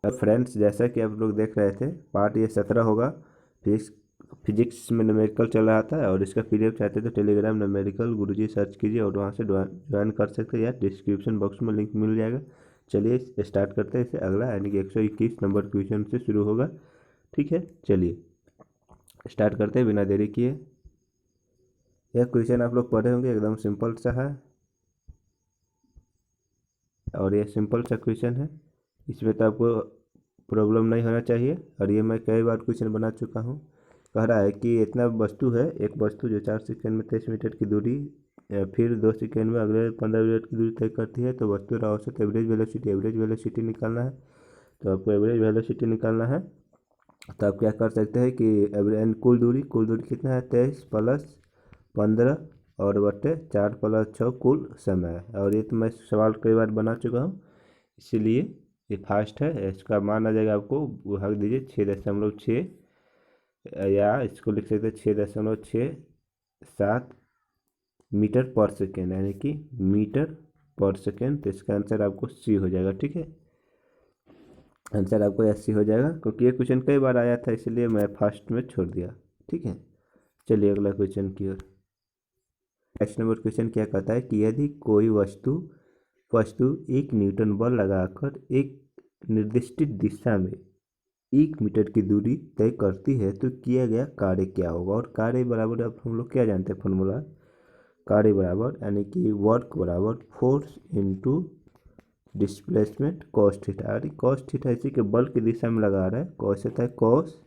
Friends, जैसा कि आप लोग देख रहे थे, पार्ट ये 17 होगा। फिजिक्स में न्यूमेरिकल चल रहा था और इसका पीडीएफ चाहते तो टेलीग्राम न्यूमेरिकल गुरुजी सर्च कीजिए और वहाँ से ज्वाइन कर सकते हैं या डिस्क्रिप्शन बॉक्स में लिंक मिल जाएगा। चलिए स्टार्ट करते हैं इसे। अगला यानी कि 121 नंबर क्वेश्चन से शुरू होगा। ठीक है, चलिए स्टार्ट करते हैं बिना देरी किए। यह क्वेश्चन आप लोग पढ़े होंगे, एकदम सिंपल सा है और ये सिंपल सा क्वेश्चन है, इसमें तो आपको प्रॉब्लम नहीं होना चाहिए। और ये मैं कई बार क्वेश्चन बना चुका हूँ। कह रहा है कि इतना वस्तु है, एक वस्तु जो 4 सेकंड में 23 मीटर की दूरी फिर 2 सेकंड में अगले 15 मिनट की दूरी तय करती है, तो वस्तु का औसत एवरेज वेलोसिटी निकालना है। तो आपको एवरेज वेलोसिटी निकालना है। तो आप क्या कर सकते हैं कि एवरेज कुल दूरी कितना है, 23 प्लस 15 और बटे 4 प्लस 6 कुल समय। और ये तो मैं सवाल कई बार बना चुका हूँ, इसीलिए ये फास्ट है। इसका मान आ जाएगा, आपको भाग दीजिए 6.6 या इसको लिख सकते हैं 6.67 मीटर पर सेकेंड, यानी कि मीटर पर सेकेंड। तो इसका आंसर आपको सी हो जाएगा। ठीक है, आंसर आपको ऐसी हो जाएगा, क्योंकि ये क्वेश्चन कई बार आया था, इसलिए मैं फर्स्ट में छोड़ दिया। ठीक है, चलिए अगला क्वेश्चन की ओर। नेक्स्ट नंबर क्वेश्चन क्या कहता है कि यदि कोई वस्तु 1 न्यूटन बल लगाकर एक निर्दिष्ट दिशा में 1 मीटर की दूरी तय करती है, तो किया गया कार्य क्या होगा। और कार्य बराबर, अब हम लोग क्या जानते हैं फॉर्मूला, कार्य बराबर यानी कि वर्क बराबर force into displacement cos theta. अरे कॉस थीटा इसी के बल की दिशा में लगा रहा है, कॉस होता है कॉस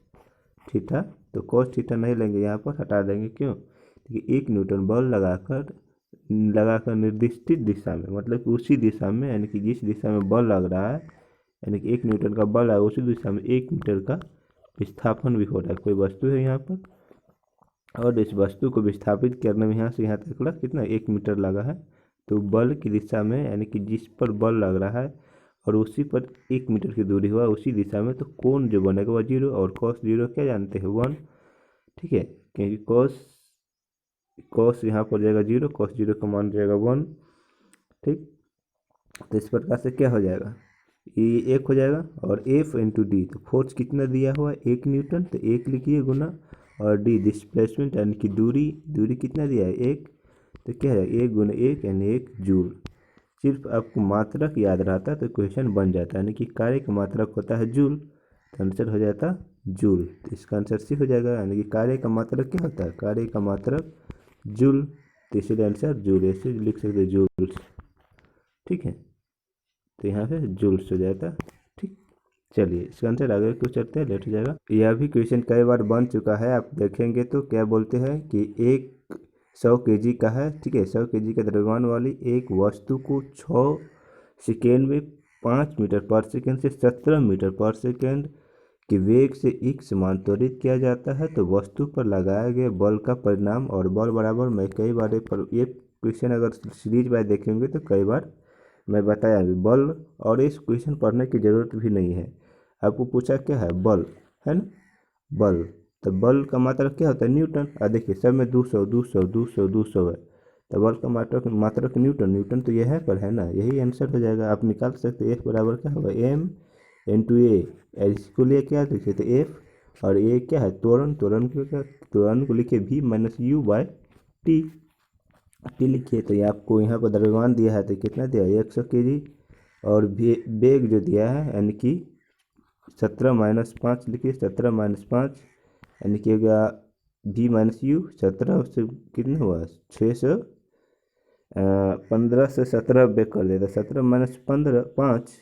थीटा, तो कॉस थीटा नहीं लेंगे, यहाँ पर हटा देंगे। क्यों, क्योंकि 1 न्यूटन बल लगाकर निर्दिष्ट दिशा में, मतलब उसी दिशा में, यानी कि जिस दिशा में बल लग रहा है, यानी कि 1 न्यूटन का बल है, उसी दिशा में 1 मीटर का विस्थापन भी हो रहा है। कोई वस्तु है यहाँ पर और इस वस्तु को विस्थापित करने में यहाँ से यहाँ तक कितना 1 मीटर लगा है। तो बल की दिशा में, यानी कि जिस पर बल लग रहा है और उसी पर 1 मीटर की दूरी हुआ उसी दिशा में, तो कोण जो बनेगा वह 0, और cos 0 क्या जानते हैं 1। ठीक है, क्योंकि cos यहाँ पर जाएगा 0, cos 0 का मान जाएगा 1। ठीक, तो इस प्रकार से क्या हो जाएगा, ये 1 हो जाएगा। और F इंटू डी, तो फोर्स कितना दिया हुआ है 1 न्यूटन, तो 1 लिखिए गुना, और डी डिस्प्लेसमेंट यानी कि दूरी कितना दिया है 1, तो क्या है 1 गुना 1 यानी 1 जूल। सिर्फ आपको मात्रक याद रहता तो क्वेश्चन बन जाता, यानी कि कार्य का मात्रक होता है जूल, तो आंसर हो जाता जूल। तो इसका आंसर सी हो जाएगा, यानी कि कार्य का मात्रक क्या होता है, कार्य का मात्रक जूल, तो इसलिए आंसर जूल, ऐसे लिख सकते जूल्स। ठीक है, तो यहाँ पे जूल्स हो जाता। ठीक, चलिए इसका आंसर आगे कुछ चलते हैं, लेट हो जाएगा। यह भी क्वेश्चन कई बार बन चुका है, आप देखेंगे तो क्या बोलते हैं कि एक 100 केजी का है। ठीक है, 100 केजी के द्रव्यमान वाली एक वस्तु को 6 सेकेंड में 5 मीटर पर सेकेंड से 17 मीटर पर सेकेंड के वेग से एक समान त्वरित किया जाता है, तो वस्तु पर लगाए गए बल का परिणाम। और बल बराबर, मैं कई बार ये क्वेश्चन अगर सीरीज बाय देखेंगे तो कई बार मैं बताया भी बल, और इस क्वेश्चन पढ़ने की ज़रूरत भी नहीं है। आपको पूछा क्या है, बल है ना, बल, तो बल का मात्रक क्या होता है न्यूटन। देखिए सब में 200 200 200 200 है, तो बल का मात्रक न्यूटन तो यह है पर है ना, यही आंसर हो जाएगा। आप निकाल सकते हैं F बराबर क्या होगा M इंटू ए, इसको लिए क्या लिखे थे F, और ये क्या है त्वरण को लिखिए V minus U by T लिखिए। तो ये आपको यहाँ पर द्रव्यमान दिया है, तो कितना दिया है 100 केजी, और वेग जो दिया है यानी कि 17 माइनस 5 लिखिए, 17 माइनस 5 यानी कि हो गया V माइनस यू, 17 से कितना हुआ 600, 15 से 17 बेक कर देता, 17 माइनस 15 5,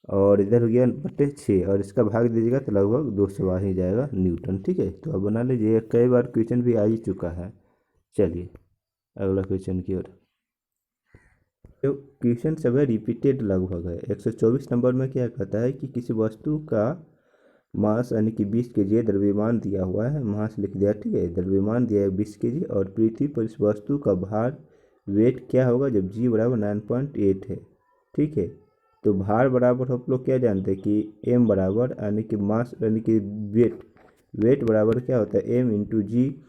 और इधर हो गया बटे 6, और इसका भाग दीजिएगा तो लगभग 200 आ ही जाएगा न्यूटन। ठीक है, तो अब बना लीजिए, कई बार क्वेश्चन भी आ ही चुका है। चलिए अगला क्वेश्चन की ओर। तो क्वेश्चन सब है रिपीटेड लगभग है। 124 नंबर में क्या कहता है कि किसी वस्तु का मास यानी कि 20 केजी द्रव्यमान दिया हुआ है, मास लिख दिया। ठीक है, द्रव्यमान दिया है 20 केजी, और पृथ्वी पर इस वस्तु का भार वेट क्या होगा जब g बराबर 9.8 है। ठीक है, तो भार बराबर हम लोग क्या जानते हैं कि m बराबर यानी कि मास यानी कि वेट बराबर क्या होता है m इंटू जी,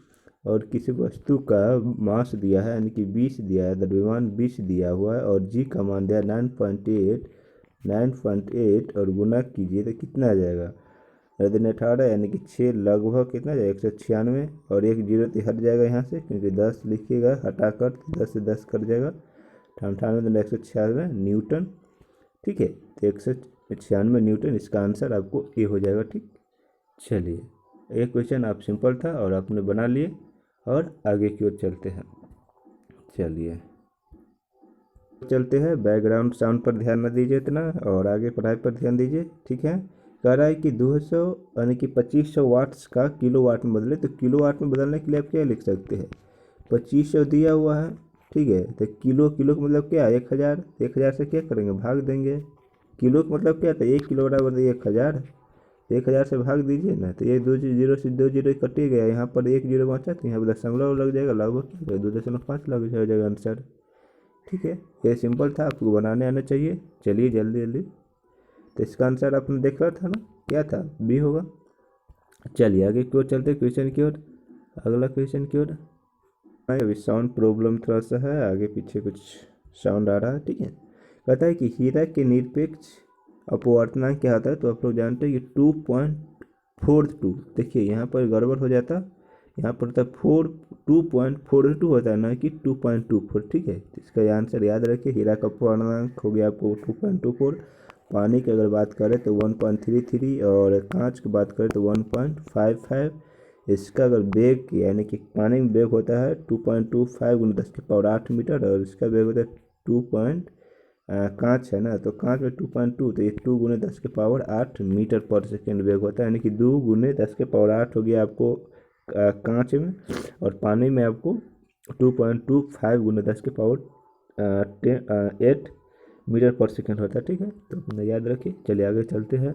और किसी वस्तु का मास दिया है यानी कि 20 दिया है, द्रव्यमान 20 दिया हुआ है, और g का मान दिया 9.8, 9.8 और गुना कीजिए तो कितना आ जाएगा, 18 यानी कि 6 लगभग कितना जाएगा 196, और एक जीरो तो हट जाएगा यहाँ से क्योंकि 10 लिखिएगा हटाकर, 10 से 10 कट जाएगा, 98 196 न्यूटन। ठीक है, तो 196 न्यूटन इसका आंसर आपको ए हो जाएगा। ठीक, चलिए एक क्वेश्चन आप सिंपल था और आपने बना लिए, और आगे की ओर चलते हैं। चलिए चलते हैं, बैकग्राउंड साउंड पर ध्यान न दीजिए इतना, और आगे पढ़ाई पर ध्यान दीजिए। ठीक है, कह रहा है कि 200 यानी कि 2500 वाट्स का किलो वाट में बदले, तो किलो वाट में बदलने के लिए आप क्या लिख सकते हैं, 2500 दिया हुआ है, ठीक है, तो किलो, किलो का मतलब क्या है 1000, 1000 से क्या करेंगे भाग देंगे, किलो का मतलब क्या था 1 किलो बराबर 1000, 1000 से भाग दीजिए ना, तो ये 2 जीरो से 2 जीरो कटे गया, यहाँ पर 1 जीरो बचा, तो यहाँ पर दशमलव लग जाएगा, लगभग क्या 2.5 लग जाएगा आंसर। ठीक है, ये सिंपल था, आपको बनाने आना चाहिए। चलिए जल्दी जल्दी, तो इसका आंसर आपने देख रहा था ना, क्या था, बी होगा। चलिए आगे की ओर चलते क्वेश्चन की ओर, अगला क्वेश्चन की ओर। अभी साउंड प्रॉब्लम थोड़ा सा है, आगे पीछे कुछ साउंड आ रहा है। ठीक है, कहता है कि हीरा के निरपेक्ष अपवर्तनांक क्या आता है, तो आप लोग जानते हैं कि 2.42। देखिए यहाँ पर गड़बड़ हो जाता, यहाँ पर था 2.42 होता है ना कि 2.24। ठीक है, तो इसका आंसर याद रखिए, हीरा का अपवर्तनांक हो गया आपको 2.24, पानी की अगर बात करें तो 1.33, और कांच की बात करें तो 1.55। इसका अगर वेग यानी कि पानी में वेग होता है 2.25 × 10⁸ मीटर, और इसका वेग होता है 2 कांच है ना, तो कांच में 2.2, तो ये 2 × 10⁸ मीटर पर सेकेंड वेग होता है, यानी कि 2 × 10⁸ हो गया आपको कांच में, और पानी में आपको 2.25 × 10⁸8 मीटर पर सेकेंड होता है। ठीक है, तो अपना याद रखिए। चलिए आगे चलते हैं,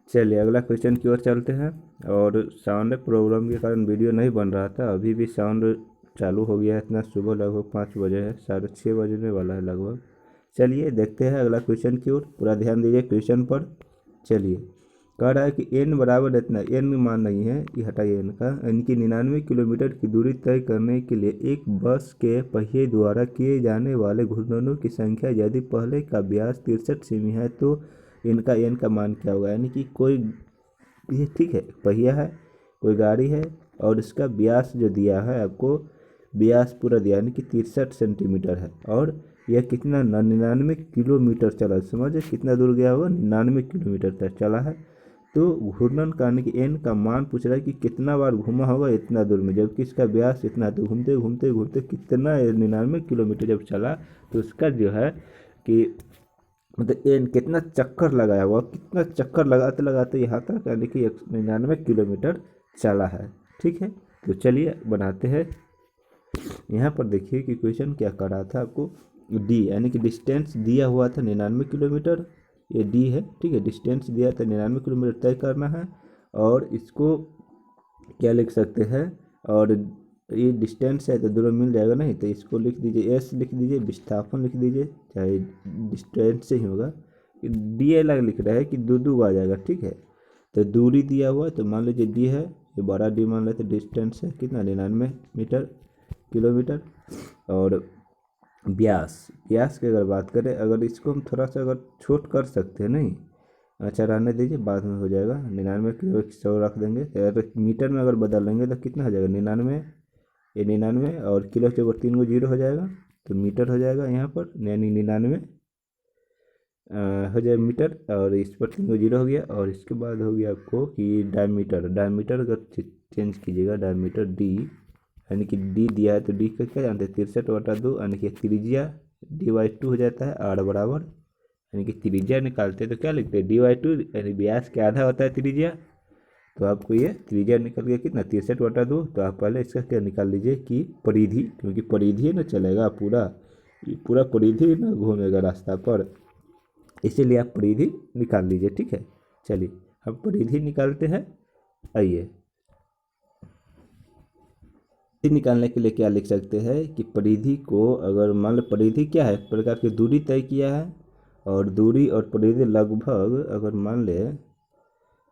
चलिए अगला क्वेश्चन की ओर चलते हैं। और साउंड प्रॉब्लम के कारण वीडियो नहीं बन रहा था, अभी भी साउंड चालू हो गया है, इतना सुबह लगभग 5 बजे है, 6:30 बजने वाला है लगभग। चलिए देखते हैं अगला क्वेश्चन की ओर, पूरा ध्यान दीजिए क्वेश्चन पर। चलिए कह रहा है कि n बराबर इतना, n मान नहीं है, ये हटाइए n का, इनकी 99 किलोमीटर की दूरी तय करने के लिए एक बस के पहिए द्वारा किए जाने वाले घूर्णनों की संख्या यदि पहले का व्यास 63 सेमी है, तो इनका n का मान क्या होगा, यानी कि कोई ये, ठीक है, पहिया है, कोई गाड़ी है, और इसका व्यास जो दिया है आपको, व्यास पूरा दिया यानी कि 63 सेंटीमीटर है, और यह कितना 99 किलोमीटर चला, समझे कितना दूर गया होगा, 99 किलोमीटर तक चला है। तो घूर्णन करने की एन का मान पूछ रहा है कि कितना बार घूमा होगा इतना दूर में, जबकि इसका व्यास इतना, तो घूमते घूमते घूमते कितना 99 किलोमीटर जब चला, तो उसका जो है कि मतलब एन कितना चक्कर लगाया हुआ, कितना चक्कर लगाते लगाते यहाँ तक, यानी कि 99 किलोमीटर चला है। ठीक है, तो चलिए बनाते हैं। यहाँ पर देखिए कि क्वेश्चन क्या कर रहा था आपको, डी यानी कि डिस्टेंस दिया हुआ था 99 किलोमीटर, ये डी है। ठीक है, डिस्टेंस दिया था 99 किलोमीटर तय करना है, और इसको क्या लिख सकते हैं, और ये डिस्टेंस है तो दोनों मिल जाएगा, नहीं तो इसको लिख दीजिए, एस लिख दीजिए, विस्थापन लिख दीजिए, चाहे डिस्टेंस से ही होगा, डी एल लिख रहा है कि दो आ जाएगा। ठीक है, तो दूरी दिया हुआ है, तो मान लीजिए डी है, ये बड़ा डी मान लेते, डिस्टेंस है कितना 99 किलोमीटर, और व्यास, व्यास की अगर बात करें, अगर इसको हम थोड़ा सा अगर छोट कर सकते हैं, नहीं अच्छा रहने दीजिए, बाद में हो जाएगा, 99 किलो 100 रख देंगे, अगर मीटर में अगर बदल लेंगे तो कितना हो जाएगा 99, ये 99, और किलो के ऊपर 3 जीरो हो जाएगा, तो मीटर हो जाएगा यहाँ पर, यानी 99 हो जाए मीटर, और इस पर 3 जीरो हो गया, और इसके बाद हो गया आपको कि डायमीटर, डायमीटर अगर चेंज कीजिएगा, डायमीटर डी, यानी कि डी दिया है तो डी का क्या जानते हैं 63/2, यानी कि त्रिज्या dy2 हो जाता है, r बराबर, यानी कि त्रिज्या निकालते हैं तो क्या लिखते हैं dy2, यानी व्यास के आधा होता है त्रिज्या, तो आपको ये त्रिज्या निकल गया कितना 63/2। तो आप पहले इसका क्या निकाल लीजिए कि परिधि, क्योंकि परिधि ना चलेगा पूरा, ये पूरा परिधि ना घूमेगा रास्ता पर, इसीलिए आप परिधि निकाल लीजिए। ठीक है, चलिए हम परिधि निकालते हैं। आइए, निकालने के लिए क्या लिख सकते हैं कि परिधि को, अगर मान लो परिधि क्या है, एक प्रकार की दूरी तय किया है, और दूरी और परिधि लगभग, अगर मान ले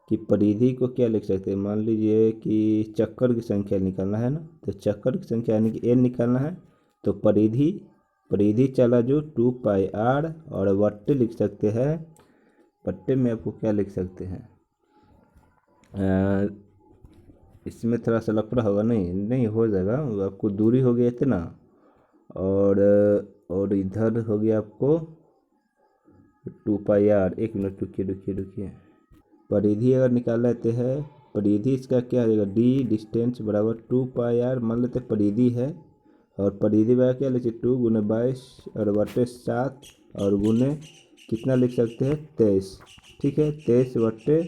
कि परिधि को क्या लिख सकते हैं, मान लीजिए कि चक्कर की संख्या निकालना है ना, तो चक्कर की संख्या यानी कि एन निकालना है, तो परिधि परिधि चला जो 2πr, और बट्टे लिख सकते हैं, बट्टे में आपको क्या लिख सकते हैं, इसमें थोड़ा सा लफड़ा होगा, नहीं हो जाएगा, आपको दूरी हो गया इतना, और इधर हो गया आपको 2πr। एक मिनट रुकिए, परिधि अगर निकाल लेते हैं, परिधि इसका क्या हो जाएगा, डी डिस्टेंस बराबर 2πr, मान लेते परिधि है, और परिधि बराबर क्या लिखिए 2 गुने 22 और बटे 7 और गुने कितना लिख सकते हैं 23, ठीक है, 23 बटे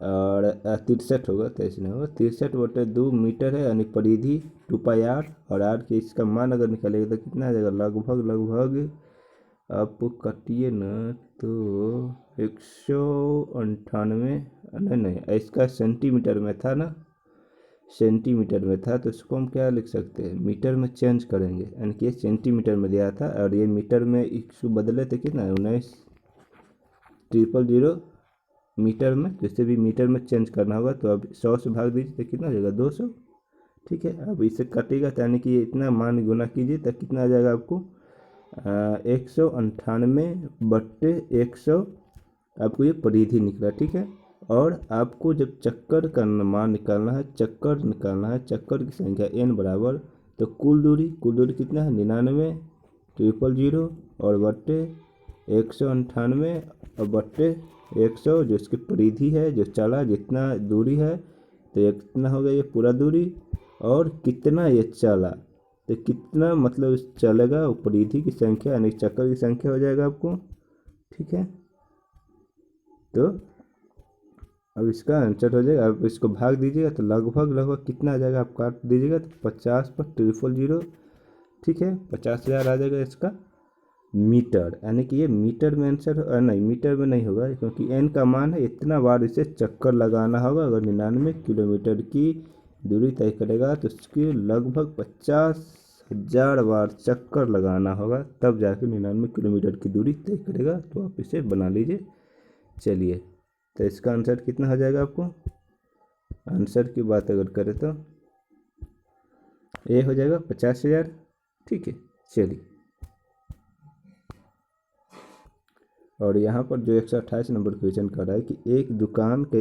और 63 होगा, 23 नहीं होगा, 63 बटे 2 मीटर है, यानी परिधि 2πr, और आर के इसका मान अगर निकालेगा तो कितना आ जाएगा, लगभग आप काटिए ना तो 198, नहीं इसका सेंटीमीटर में था ना, सेंटीमीटर में था, तो इसको हम क्या लिख सकते हैं, मीटर में चेंज करेंगे, यानी कि सेंटीमीटर में दिया था और ये मीटर में इसको बदले थे कितना 19,000 मीटर में, जैसे भी मीटर में चेंज करना होगा, तो अब 100 से भाग दीजिए तो कितना हो जाएगा 200, ठीक है। अब इसे कटेगा तो यानी कि इतना मान गुना कीजिए तो कितना आ जाएगा आपको 198 बट्टे 100, आपको ये परिधि निकला, ठीक है। और आपको जब चक्कर का मान निकालना है, चक्कर की संख्या n बराबर, तो कुल दूरी कितना है 99,000 और बट्टे 198 और बट्टे 100, जो इसकी परिधि है, जो चला जितना दूरी है, तो ये कितना हो गया ये पूरा दूरी, और कितना ये चला, तो कितना मतलब चलेगा वो परिधि की संख्या यानी चक्कर की संख्या हो जाएगा आपको, ठीक है। तो अब इसका आंसर हो जाएगा, अब इसको भाग दीजिएगा तो लगभग कितना आ जाएगा, आप काट दीजिएगा तो 50 पर 000, ठीक है, 50,000 आ जाएगा इसका मीटर, यानी कि ये मीटर में आंसर, नहीं मीटर में नहीं होगा क्योंकि n का मान है, इतना बार इसे चक्कर लगाना होगा। अगर 99 किलोमीटर की दूरी तय करेगा तो उसके लगभग 50,000 बार चक्कर लगाना होगा, तब जाके 99 किलोमीटर की दूरी तय करेगा। तो आप इसे बना लीजिए। चलिए, तो इसका आंसर कितना हो जाएगा, आपको आंसर की बात अगर करें तो ये हो जाएगा 50,000, ठीक है। चलिए, और यहाँ पर जो 128 नंबर क्वेश्चन कर रहा है कि एक दुकान की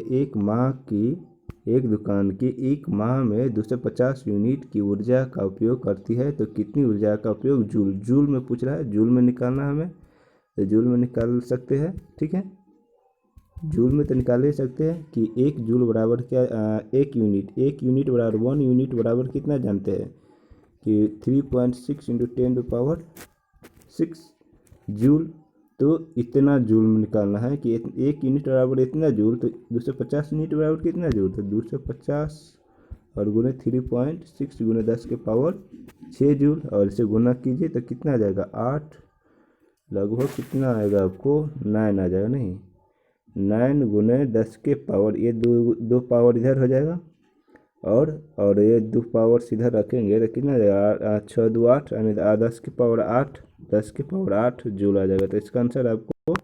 एक माह में 250 यूनिट की ऊर्जा का उपयोग करती है, तो कितनी ऊर्जा का उपयोग जूल में पूछ रहा है, जूल में निकालना हमें, तो जूल में निकाल सकते हैं, ठीक है। जूल में तो निकाल ही सकते हैं कि एक जूल बराबर क्या, एक यूनिट बराबर 1 यूनिट बराबर कितना जानते हैं कि 3.6 × 10⁶ जूल। तो इतना जूल में निकालना है कि एक यूनिट बराबर इतना जूल, तो 250 यूनिट बराबर कितना जूल, तो 250 और गुने 3.6 गुने 10⁶ जूल, और इसे गुना कीजिए तो कितना आ जाएगा 8, लगभग कितना आएगा आपको 9 आ जाएगा, नहीं 9 गुने 10⁻, ये दो पावर इधर हो जाएगा, और ये 2 पावर सीधा रखेंगे तो कितना आ जाएगा 6 2 8, यानी 10⁸ जूल आ जाएगा। तो इसका आंसर आपको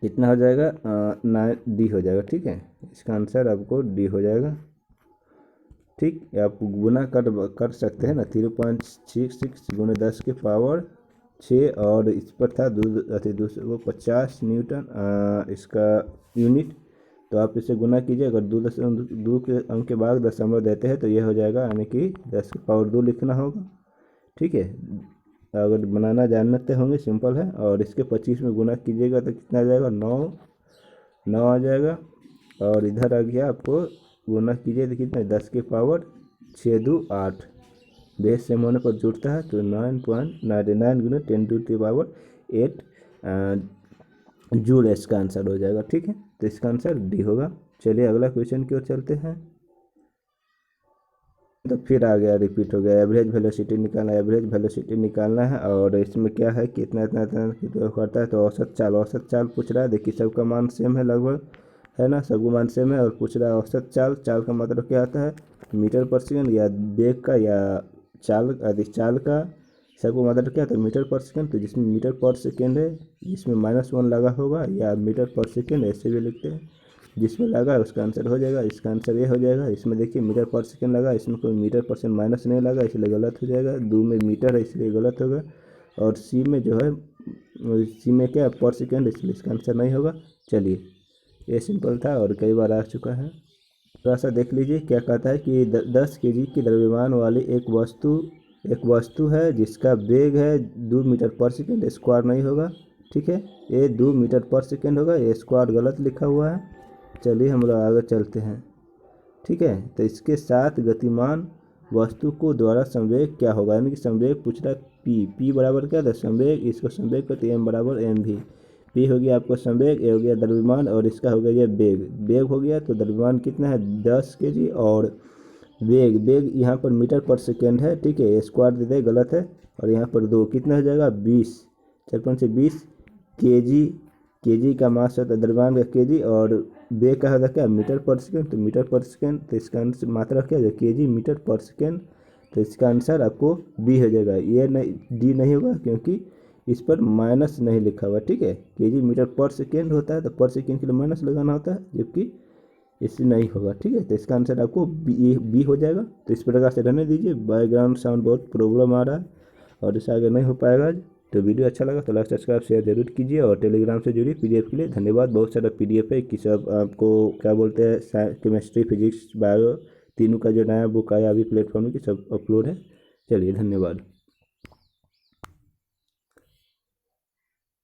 कितना हो जाएगा 9 डी हो जाएगा, ठीक है। इसका आंसर आपको डी हो जाएगा, ठीक। आप गुना कर सकते हैं ना, 3.66 गुने 10⁻6, और इस पर था 250 न्यूटन इसका यूनिट, तो आप इसे गुना कीजिए। अगर 2 के अंक के बाद दशमलव देते हैं तो ये हो जाएगा, यानी कि 10⁻2 लिखना होगा, ठीक है। अगर बनाना जानते होंगे सिंपल है, और इसके 25 में गुना कीजिएगा तो कितना आ जाएगा 9 आ जाएगा, और इधर आ गया आपको गुना कीजिए तो कितना 10⁻6 2 8, बेस सेम होने पर जुड़ता है, तो 9.99 गुना 10⁸8 जूल इसका आंसर हो जाएगा, ठीक है। तो इसका आंसर डी होगा। चलिए अगला क्वेश्चन की ओर चलते हैं। तो फिर आ गया, रिपीट हो गया, एवरेज वेलोसिटी निकालना है, और इसमें क्या है कि इतना करता है, तो औसत चाल पूछ रहा है। देखिए सबका मान सेम है लगभग, है ना, सबका मान सेम है, और पूछ रहा है औसत चाल का मतलब क्या आता है, मीटर पर सेकेंड या वेग का या चाल का, सबको मतलब क्या था मीटर पर सेकेंड। तो जिसमें मीटर पर सेकेंड है, जिसमें -1 लगा होगा, या मीटर पर सेकेंड ऐसे भी लिखते हैं, जिसमें लगा उसका आंसर हो जाएगा। इसका आंसर ये हो जाएगा। इसमें देखिए मीटर पर सेकेंड लगा, इसमें कोई मीटर परसेंट माइनस नहीं लगा इसलिए गलत हो जाएगा। 2 में मीटर है इसलिए गलत होगा। और सी में जो है, सी में क्या पर सेकेंड, इसलिए इसका आंसर नहीं होगा। चलिए, ये सिंपल था और कई बार आ चुका है। थोड़ा सा देख लीजिए क्या कहता है कि 10 kg की द्रव्यमान वाली एक वस्तु है जिसका वेग है 2 मीटर पर सेकेंड, स्क्वायर नहीं होगा। ठीक है, ये 2 मीटर पर सेकेंड होगा, ये स्क्वायर गलत लिखा हुआ है। चलिए हम लोग आगे चलते हैं। ठीक है, तो इसके साथ गतिमान वस्तु को द्वारा संवेग क्या होगा, यानी कि संवेग पूछ रहा है पी बराबर क्या था, संवेग, इसको संवेग करते एम बराबर एम भी। पी हो गया आपको संवेग, ए हो गया द्रव्यमान और इसका हो गया ये वेग हो गया। तो द्रव्यमान कितना है 10 kg और वेग यहाँ पर मीटर पर सेकेंड है। ठीक है, स्क्वायर दे दे गलत है। और यहाँ पर 2 कितना हो जाएगा 20, 4 से 20 केजी का मास होता है द्रव्यमान का केजी, और वेग का होता क्या मीटर पर सेकेंड, तो मीटर पर सेकेंड। तो इसका आंसर मात्रा क्या है केजी मीटर पर सेकेंड। तो इसका आंसर आपको बी हो जाएगा। ये नहीं, डी नहीं होगा क्योंकि इस पर माइनस नहीं लिखा हुआ। ठीक है, केजी मीटर पर सेकेंड होता है तो पर सेकेंड के लिए माइनस लगाना होता है, जबकि इससे नहीं होगा। ठीक है, तो इसका आंसर आपको बी हो जाएगा। तो इस प्रकार से रहने दीजिए। बैकग्राउंड साउंड बहुत प्रॉब्लम आ रहा है और इससे आगे नहीं हो पाएगा आज। तो वीडियो अच्छा लगा तो लाइक सब्सक्राइब शेयर जरूर कीजिए और टेलीग्राम से जुड़िए। पीडीएफ के लिए धन्यवाद। बहुत सारा पीडीएफ है कि सब आपको क्या बोलते हैं, केमिस्ट्री, फिजिक्स, बायो तीनों का जो नया बुक आया अभी प्लेटफॉर्म की सब अपलोड है। चलिए धन्यवाद।